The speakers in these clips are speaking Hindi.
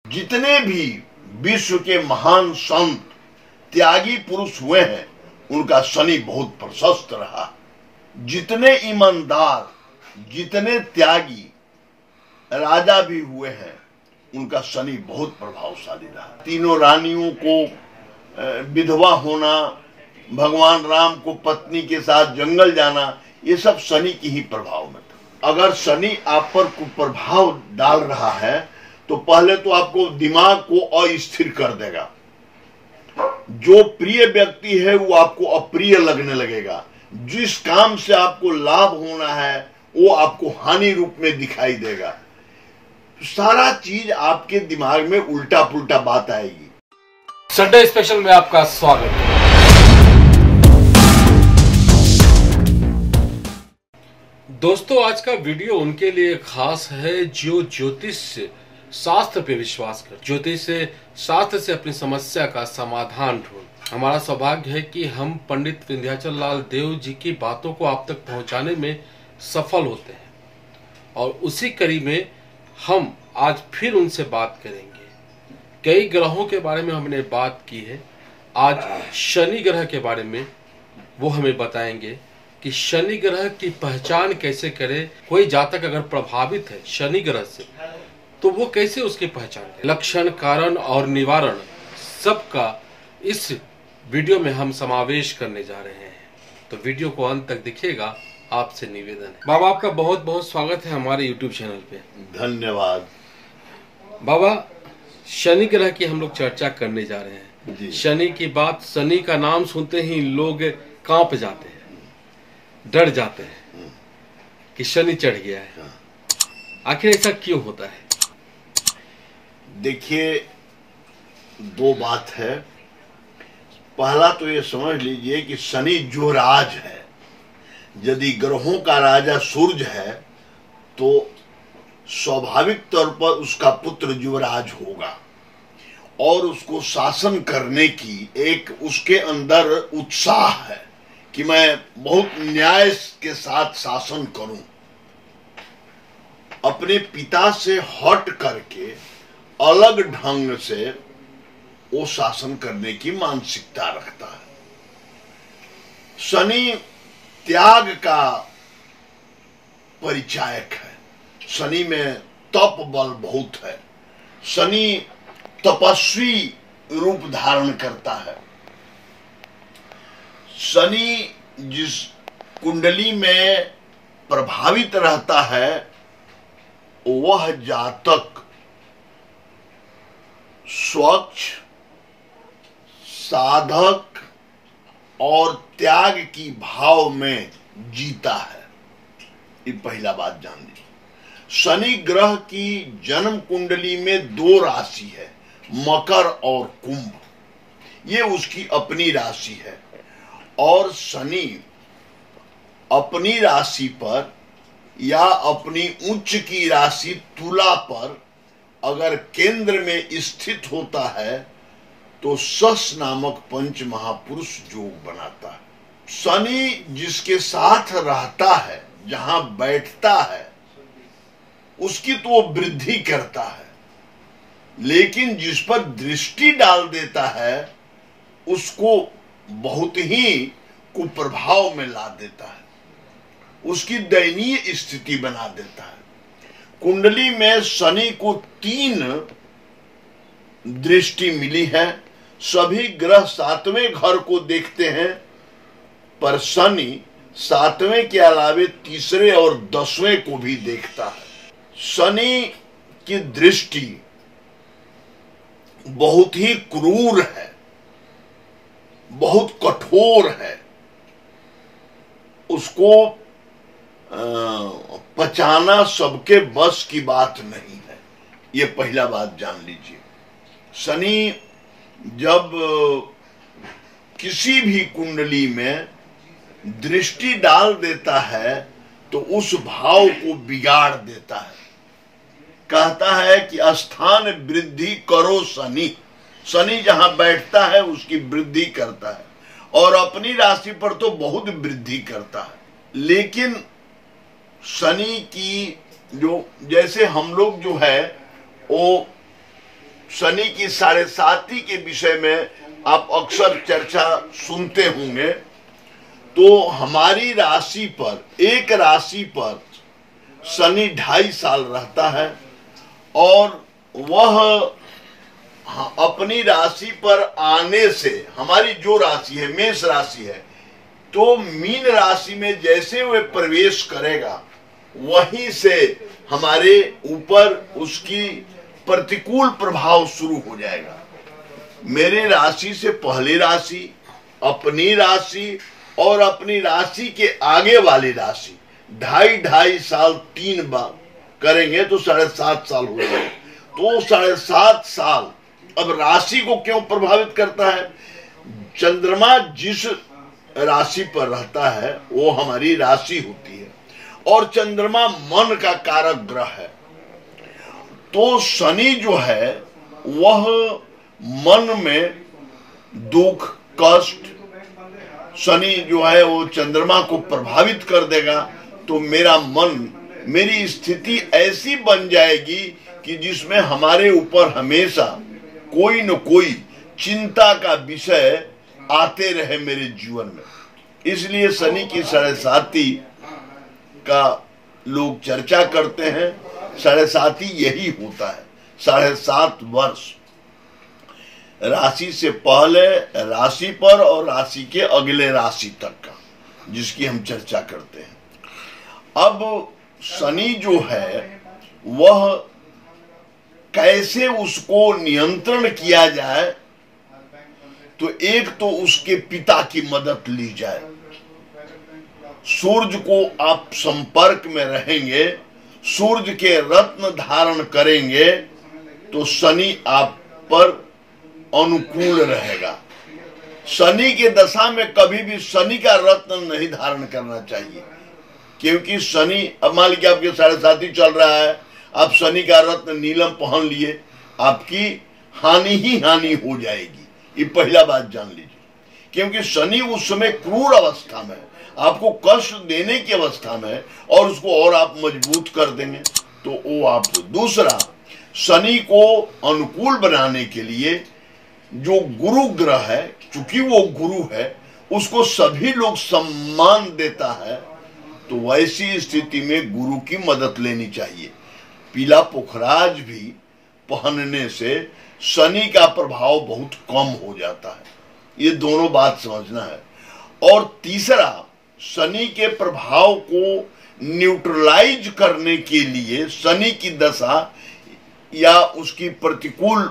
जितने भी विश्व के महान संत त्यागी पुरुष हुए हैं उनका शनि बहुत प्रशस्त रहा। जितने ईमानदार, जितने त्यागी राजा भी हुए हैं उनका शनि बहुत प्रभावशाली रहा। तीनों रानियों को विधवा होना, भगवान राम को पत्नी के साथ जंगल जाना, ये सब शनि की ही प्रभाव में था। अगर शनि आप पर कुप्रभाव डाल रहा है तो पहले तो आपको दिमाग को अस्थिर कर देगा। जो प्रिय व्यक्ति है वो आपको अप्रिय लगने लगेगा। जिस काम से आपको लाभ होना है वो आपको हानि रूप में दिखाई देगा। सारा चीज आपके दिमाग में उल्टा पुल्टा बात आएगी। संडे स्पेशल में आपका स्वागत है। दोस्तों, आज का वीडियो उनके लिए खास है जो ज्योतिष से शास्त्र पे विश्वास कर, ज्योतिष से शास्त्र से अपनी समस्या का समाधान ढूंढ। हमारा सौभाग्य है कि हम पंडित विंध्याचल लाल देव जी की बातों को आप तक पहुंचाने में सफल होते हैं और उसी कड़ी में हम आज फिर उनसे बात करेंगे। कई ग्रहों के बारे में हमने बात की है, आज शनि ग्रह के बारे में वो हमें बताएंगे कि शनि ग्रह की पहचान कैसे करें। कोई जातक अगर प्रभावित है शनि ग्रह से तो वो कैसे उसकी पहचान करें। लक्षण, कारण और निवारण सबका इस वीडियो में हम समावेश करने जा रहे हैं, तो वीडियो को अंत तक दिखेगा, आपसे निवेदन है। बाबा, आपका बहुत बहुत स्वागत है हमारे YouTube चैनल पे। धन्यवाद। बाबा, शनि ग्रह की हम लोग चर्चा करने जा रहे हैं। शनि की बात, शनि का नाम सुनते ही लोग कांप जाते हैं, डर जाते हैं कि शनि चढ़ गया है। आखिर ऐसा क्यों होता है? देखिए, दो बात है। पहला तो ये समझ लीजिए कि शनि जो राज है, यदि ग्रहों का राजा सूर्य है तो स्वाभाविक तौर पर उसका पुत्र युवराज होगा और उसको शासन करने की एक उसके अंदर उत्साह है कि मैं बहुत न्याय के साथ शासन करूं। अपने पिता से हट करके अलग ढंग से वो शासन करने की मानसिकता रखता है। शनि त्याग का परिचायक है। शनि में तप बल बहुत है। शनि तपस्वी रूप धारण करता है। शनि जिस कुंडली में प्रभावित रहता है वह जातक स्वच्छ, साधक और त्याग की भाव में जीता है। ये पहला बात जान लीजिए। शनि ग्रह की जन्म कुंडली में दो राशि है, मकर और कुंभ। ये उसकी अपनी राशि है और शनि अपनी राशि पर या अपनी उच्च की राशि तुला पर अगर केंद्र में स्थित होता है तो सस नामक पंच महापुरुष योग बनाता है। शनि जिसके साथ रहता है, जहां बैठता है, उसकी तो वो वृद्धि करता है, लेकिन जिस पर दृष्टि डाल देता है उसको बहुत ही कुप्रभाव में ला देता है, उसकी दयनीय स्थिति बना देता है। कुंडली में शनि को 3 दृष्टि मिली है। सभी ग्रह 7वें घर को देखते हैं, पर शनि 7वें के अलावे 3रे और 10वें को भी देखता है। शनि की दृष्टि बहुत ही क्रूर है, बहुत कठोर है। उसको पचाना सबके बस की बात नहीं है। ये पहला बात जान लीजिए। शनि जब किसी भी कुंडली में दृष्टि डाल देता है तो उस भाव को बिगाड़ देता है। कहता है कि स्थान वृद्धि करो शनि। शनि जहां बैठता है उसकी वृद्धि करता है और अपनी राशि पर तो बहुत वृद्धि करता है। लेकिन शनि की जो, जैसे हम लोग जो है वो शनि की 7.5 के विषय में आप अक्सर चर्चा सुनते होंगे। तो हमारी राशि पर, एक राशि पर शनि 2.5 साल रहता है और वह अपनी राशि पर आने से, हमारी जो राशि है मेष राशि है, तो मीन राशि में जैसे वह प्रवेश करेगा वहीं से हमारे ऊपर उसकी प्रतिकूल प्रभाव शुरू हो जाएगा। मेरे राशि से पहली राशि, अपनी राशि और अपनी राशि के आगे वाली राशि 2.5 साल 3 बार करेंगे तो 7.5 साल हो जाएगा। तो 7.5 साल अब राशि को क्यों प्रभावित करता है? चंद्रमा जिस राशि पर रहता है वो हमारी राशि होती है और चंद्रमा मन का कारक ग्रह है। तो शनि जो है वह मन में दुख, कष्ट, शनि जो है वो चंद्रमा को प्रभावित कर देगा। तो मेरा मन, मेरी स्थिति ऐसी बन जाएगी कि जिसमें हमारे ऊपर हमेशा कोई न कोई चिंता का विषय आते रहे मेरे जीवन में। इसलिए शनि की 7.5 का लोग चर्चा करते हैं। 7.5 यही होता है, 7.5 वर्ष राशि से पहले, राशि पर और राशि के अगले राशि तक का, जिसकी हम चर्चा करते हैं। अब शनि जो है वह कैसे उसको नियंत्रण किया जाए, तो एक तो उसके पिता की मदद ली जाए। सूर्य को आप संपर्क में रहेंगे, सूर्य के रत्न धारण करेंगे तो शनि आप पर अनुकूल रहेगा। शनि के दशा में कभी भी शनि का रत्न नहीं धारण करना चाहिए, क्योंकि शनि, अब मान लीजिए आपके 7.5 चल रहा है, आप शनि का रत्न नीलम पहन लिए, आपकी हानि ही हानि हो जाएगी। ये पहला बात जान लीजिए, क्योंकि शनि उस समय क्रूर अवस्था में, आपको कष्ट देने की अवस्था में, और उसको और आप मजबूत कर देंगे तो वो आपको। दूसरा, शनि को अनुकूल बनाने के लिए जो गुरु ग्रह है, चूंकि वो गुरु है, उसको सभी लोग सम्मान देता है, तो वैसी स्थिति में गुरु की मदद लेनी चाहिए। पीला पुखराज भी पहनने से शनि का प्रभाव बहुत कम हो जाता है। ये दोनों बात समझना है। और तीसरा, शनि के प्रभाव को न्यूट्रलाइज करने के लिए, शनि की दशा या उसकी प्रतिकूल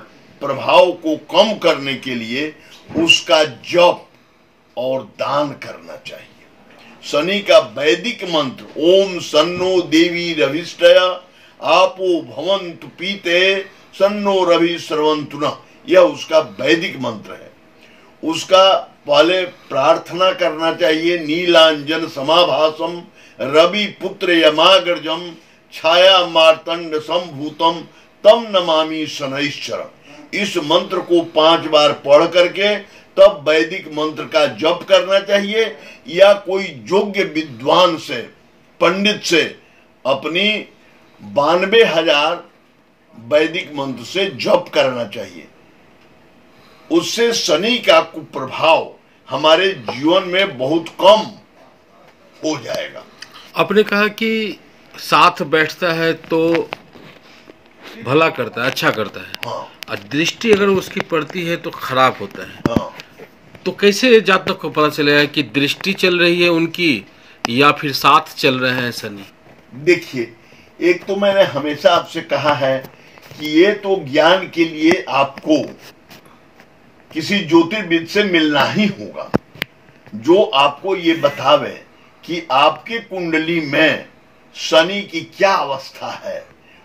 प्रभाव को कम करने के लिए उसका जप और दान करना चाहिए। शनि का वैदिक मंत्र ओम सन्नो देवी रविष्टय आपो भवन्तु पीते सन्नो रवि सर्वन्तुना, यह उसका वैदिक मंत्र है। उसका पहले प्रार्थना करना चाहिए, नीलांजन समाभासम रवि पुत्र यमाग्रजम छाया मार्तंड संभूतम तम नमामि शनैश्चरम। इस मंत्र को 5 बार पढ़ करके तब वैदिक मंत्र का जप करना चाहिए, या कोई योग्य विद्वान से, पंडित से अपनी 92,000 वैदिक मंत्र से जप करना चाहिए। उससे शनि का कुप्रभाव हमारे जीवन में बहुत कम हो जाएगा। आपने कहा कि साथ बैठता है तो भला करता है, अच्छा करता है। हाँ। और दृष्टि अगर उसकी पड़ती है तो खराब होता है। हाँ। तो कैसे जातक को पता चलेगा कि दृष्टि चल रही है उनकी या फिर साथ चल रहे हैं शनि? देखिए, एक तो मैंने हमेशा आपसे कहा है कि ये तो ज्ञान के लिए आपको किसी ज्योतिर्विद से मिलना ही होगा, जो आपको ये बतावे कि आपके कुंडली में शनि की क्या अवस्था है।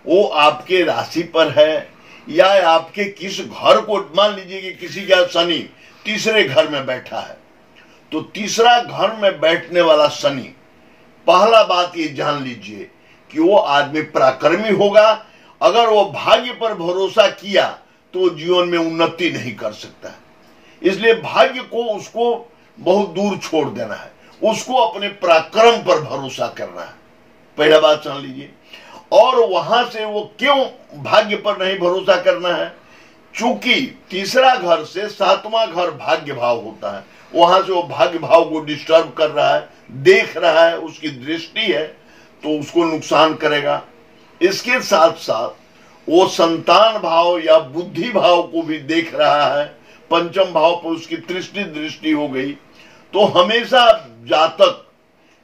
वो आपके राशि पर है या आपके किस घर को, मान लीजिए कि किसी का शनि तीसरे घर में बैठा है, तो तीसरा घर में बैठने वाला शनि, पहला बात ये जान लीजिए कि वो आदमी पराक्रमी होगा। अगर वो भाग्य पर भरोसा किया तो जीवन में उन्नति नहीं कर सकता। इसलिए भाग्य को उसको बहुत दूर छोड़ देना है, उसको अपने पराक्रम पर भरोसा करना है, पहला बात जान लीजिए। और वहां से वो क्यों भाग्य पर नहीं भरोसा करना है? चूंकि तीसरा घर से सातवां घर भाग्य भाव होता है, वहां से वो भाग्य भाव को डिस्टर्ब कर रहा है, देख रहा है, उसकी दृष्टि है, तो उसको नुकसान करेगा। इसके साथ साथ वो संतान भाव या बुद्धि भाव को भी देख रहा है, पंचम भाव पर उसकी दृष्टि हो गई, तो हमेशा जातक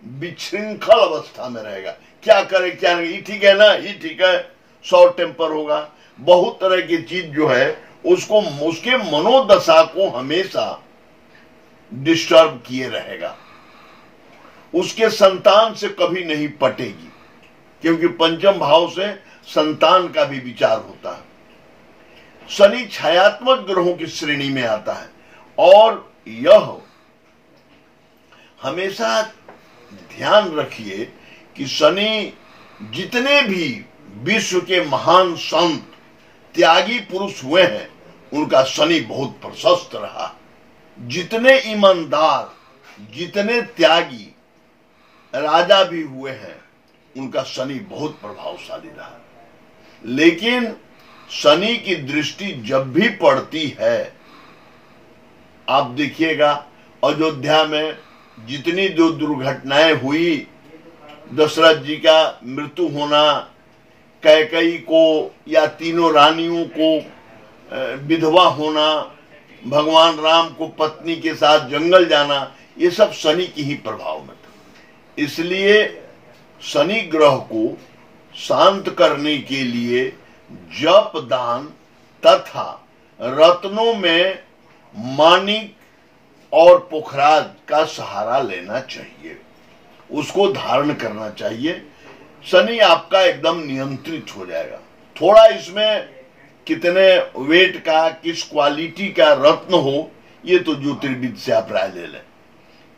विशृंखल अवस्था में रहेगा। क्या करे क्या नहीं, ये ठीक है ना, ये ठीक है, शॉर्ट टेम्पर होगा, बहुत तरह की चीज जो है उसको, उसके मनोदशा को हमेशा डिस्टर्ब किए रहेगा। उसके संतान से कभी नहीं पटेगी, क्योंकि पंचम भाव से संतान का भी विचार होता है। शनि छायात्मक ग्रहों की श्रेणी में आता है, और यह हमेशा ध्यान रखिए कि शनि जितने भी विश्व के महान संत त्यागी पुरुष हुए हैं, उनका शनि बहुत प्रशस्त रहा। जितने ईमानदार, जितने त्यागी राजा भी हुए हैं, उनका शनि बहुत प्रभावशाली रहा। लेकिन शनि की दृष्टि जब भी पड़ती है, आप देखिएगा अयोध्या में जितनी जो दुर्घटनाएं हुई, दशरथ जी का मृत्यु होना, कैकेयी को या तीनों रानियों को विधवा होना, भगवान राम को पत्नी के साथ जंगल जाना, ये सब शनि की ही प्रभाव में था। इसलिए शनि ग्रह को शांत करने के लिए जप दान तथा रत्नों में माणिक और पुखराज का सहारा लेना चाहिए, उसको धारण करना चाहिए। शनि आपका एकदम नियंत्रित हो जाएगा। थोड़ा इसमें कितने वेट का, किस क्वालिटी का रत्न हो, ये तो ज्योतिर्विद से आप राय ले लें,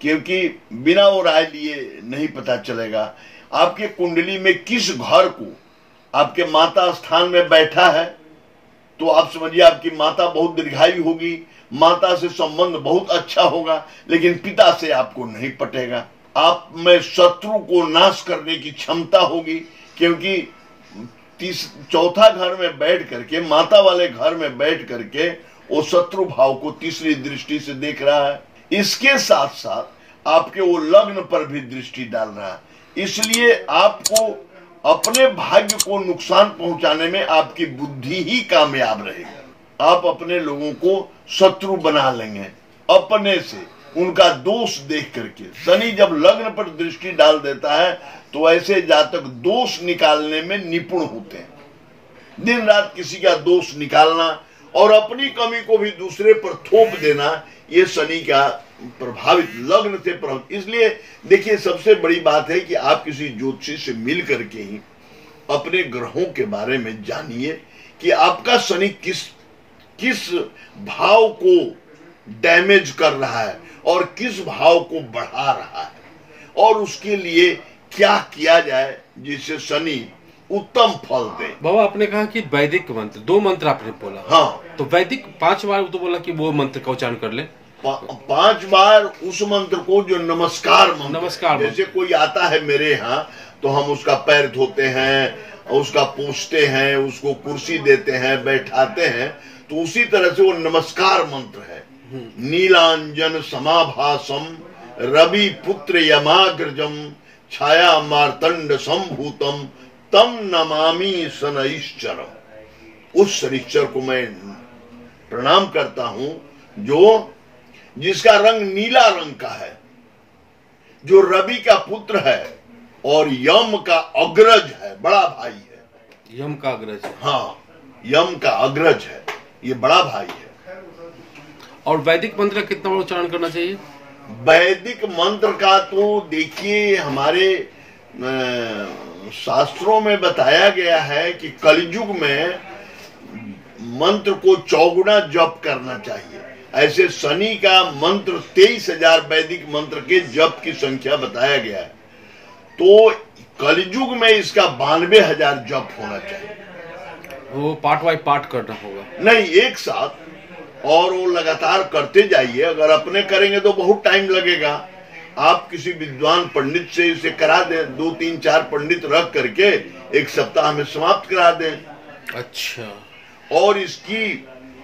क्योंकि बिना वो राय लिए नहीं पता चलेगा। आपके कुंडली में किस घर को आपके माता स्थान में बैठा है, तो आप समझिए आपकी माता बहुत दीर्घायु होगी, माता से संबंध बहुत अच्छा होगा, लेकिन पिता से आपको नहीं पटेगा। आप में शत्रु को नाश करने की क्षमता होगी, क्योंकि चौथा घर में बैठ करके, माता वाले घर में बैठ करके वो शत्रु भाव को तीसरी दृष्टि से देख रहा है। इसके साथ साथ आपके वो लग्न पर भी दृष्टि डाल रहा है। इसलिए आपको अपने भाग्य को नुकसान पहुंचाने में आपकी बुद्धि ही कामयाब रहेगी। आप अपने लोगों को शत्रु बना लेंगे अपने से, उनका दोष देख करके। शनि जब लग्न पर दृष्टि डाल देता है तो ऐसे जातक दोष निकालने में निपुण होते हैं। दिन रात किसी का दोष निकालना और अपनी कमी को भी दूसरे पर थोप देना, ये शनि का प्रभावित, लग्न से प्रभावित। इसलिए देखिए, सबसे बड़ी बात है कि आप किसी ज्योतिषी से मिल करके ही अपने ग्रहों के बारे में जानिए कि आपका शनि किस भाव को डैमेज कर रहा है और किस भाव को बढ़ा रहा है, और उसके लिए क्या किया जाए जिससे शनि उत्तम फल दे। बाबा, आपने कहा कि वैदिक मंत्र, 2 मंत्र आपने बोला। हाँ, तो वैदिक 5 बार तो बोला कि वो मंत्र का उच्चारण कर ले। 5 बार उस मंत्र को जो नमस्कार मंत्र, नमस्कार, जैसे कोई आता है मेरे यहाँ तो हम उसका पैर धोते हैं, उसका पूछते हैं, उसको कुर्सी देते हैं, बैठाते हैं, तो उसी तरह से वो नमस्कार मंत्र है। नीलांजन समाभासम रवि पुत्र यमाग्रजम छाया मार्तंड संभूतम तम नमामि शनैश्चरम। उस शनिश्चर को मैं प्रणाम करता हूं जिसका रंग नीला रंग का है, जो रवि का पुत्र है और यम का अग्रज है, बड़ा भाई है। यम का अग्रज है? हाँ, यम का अग्रज है, ये बड़ा भाई है। और वैदिक मंत्र का कितना बार उच्चारण करना चाहिए? वैदिक मंत्र का तो देखिए, हमारे शास्त्रों में बताया गया है कि कलयुग में मंत्र को 4 गुना जप करना चाहिए। ऐसे शनि का मंत्र 23,000 वैदिक मंत्र के जप की संख्या बताया गया है, तो कलयुग में इसका 92,000 जप होना चाहिए। वो पार्ट बाय पार्ट करना होगा? नहीं, एक साथ, और वो लगातार करते जाइए। अगर अपने करेंगे तो बहुत टाइम लगेगा। आप किसी विद्वान पंडित से इसे करा दें, 2, 3, 4 पंडित रख करके 1 सप्ताह में समाप्त करा दें। अच्छा। और इसकी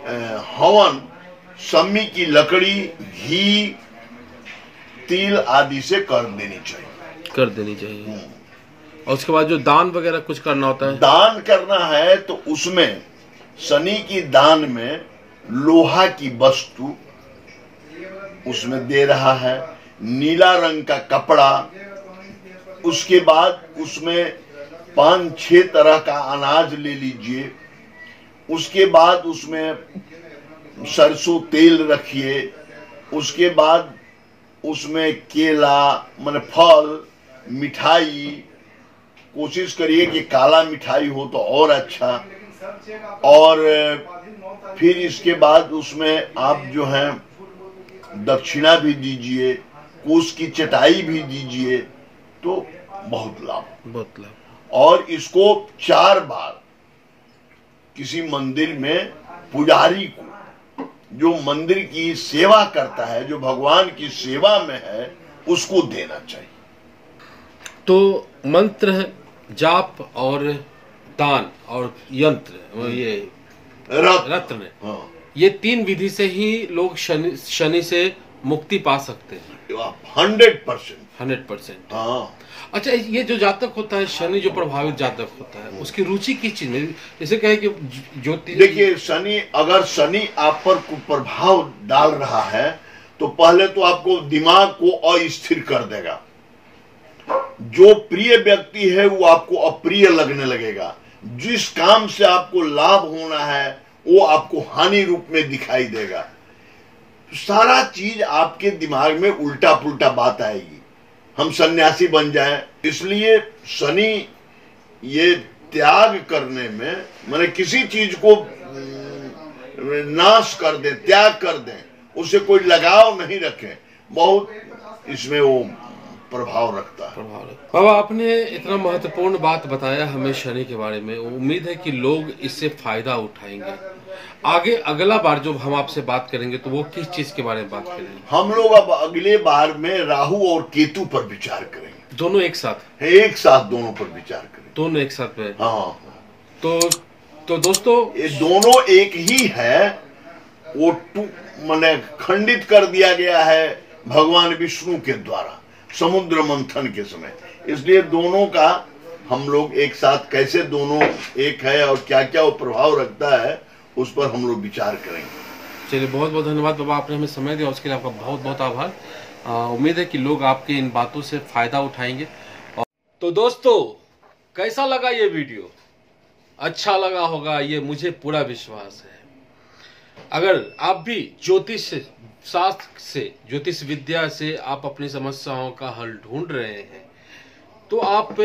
हवन सम्मी की लकड़ी, घी, तिल आदि से कर देनी चाहिए। और उसके बाद जो दान वगैरह कुछ करना होता है, दान करना है तो उसमें शनि की दान में लोहा की वस्तु उसमें दे रहा है, नीला रंग का कपड़ा, उसके बाद उसमें 5-6 तरह का अनाज ले लीजिए, उसके बाद उसमें सरसों तेल रखिए, उसके बाद उसमें केला माने फल, मिठाई, कोशिश करिए कि काला मिठाई हो तो और अच्छा, और फिर इसके बाद उसमें आप जो है दक्षिणा भी दीजिए, कुश की चटाई भी दीजिए, तो बहुत लाभ। और इसको 4 बार किसी मंदिर में पुजारी को, जो मंदिर की सेवा करता है, जो भगवान की सेवा में है, उसको देना चाहिए। तो मंत्र, जाप और दान और यंत्र, ये रत्न, हाँ, ये 3 विधि से ही लोग शनि से मुक्ति पा सकते हैं। 100%। हाँ। अच्छा, ये जो जातक होता है, शनि जो प्रभावित जातक होता है, उसकी रुचि किस चीज में, जैसे कहे कि ज्योतिष, देखिए अगर शनि आप पर कुप्रभाव डाल रहा है तो पहले तो आपको दिमाग को अस्थिर कर देगा, जो प्रिय व्यक्ति है वो आपको अप्रिय लगने लगेगा, जिस काम से आपको लाभ होना है वो आपको हानि रूप में दिखाई देगा, सारा चीज आपके दिमाग में उल्टा पुल्टा बात आएगी, हम सन्यासी बन जाएं। इसलिए शनि ये त्याग करने में, माने किसी चीज को नाश कर दें, त्याग कर दें, उससे कोई लगाव नहीं रखें, बहुत इसमें वो प्रभाव रखता है। बाबा, आपने इतना महत्वपूर्ण बात बताया हमें शनि के बारे में, उम्मीद है कि लोग इससे फायदा उठाएंगे। आगे अगला बार जो हम आपसे बात करेंगे तो वो किस चीज के बारे में बात करेंगे? हम लोग अब अगले बार में राहु और केतु पर विचार करेंगे। दोनों एक साथ दोनों पर विचार करेंगे, दोनों एक साथ में। हाँ। तो दोस्तों, ये दोनों एक ही है, वो माने खंडित कर दिया गया है भगवान विष्णु के द्वारा समुद्र मंथन के समय, इसलिए दोनों का हम लोग एक साथ कैसे दोनों एक है और क्या क्या वो प्रभाव रखता है उस पर हम लोग विचार करेंगे। चलिए, बहुत बहुत धन्यवाद बाबा, आपने हमें समय दिया, उसके लिए आपका बहुत बहुत आभार। उम्मीद है कि लोग आपके इन बातों से फायदा उठाएंगे। तो दोस्तों, कैसा लगा ये वीडियो? अच्छा लगा होगा, ये मुझे पूरा विश्वास है। अगर आप भी ज्योतिष शास्त्र से, ज्योतिष विद्या से आप अपनी समस्याओं का हल ढूंढ रहे हैं, तो आप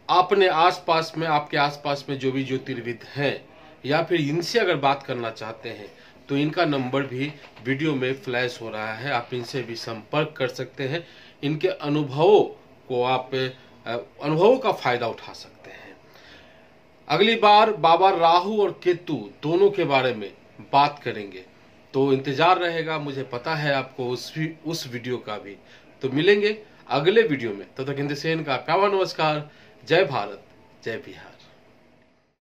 अपने आसपास में, आपके आसपास में जो भी ज्योतिर्विद हैं, या फिर इनसे अगर बात करना चाहते हैं तो इनका नंबर भी वीडियो में फ्लैश हो रहा है, आप इनसे भी संपर्क कर सकते हैं। इनके अनुभवों को आप अनुभवों का फायदा उठा सकते हैं। अगली बार बाबा राहु और केतु दोनों के बारे में बात करेंगे, तो इंतजार रहेगा, मुझे पता है आपको उस वीडियो का भी। तो मिलेंगे अगले वीडियो में, तब तक इंद्रसेन का प्यारा नमस्कार। जय भारत, जय बिहार।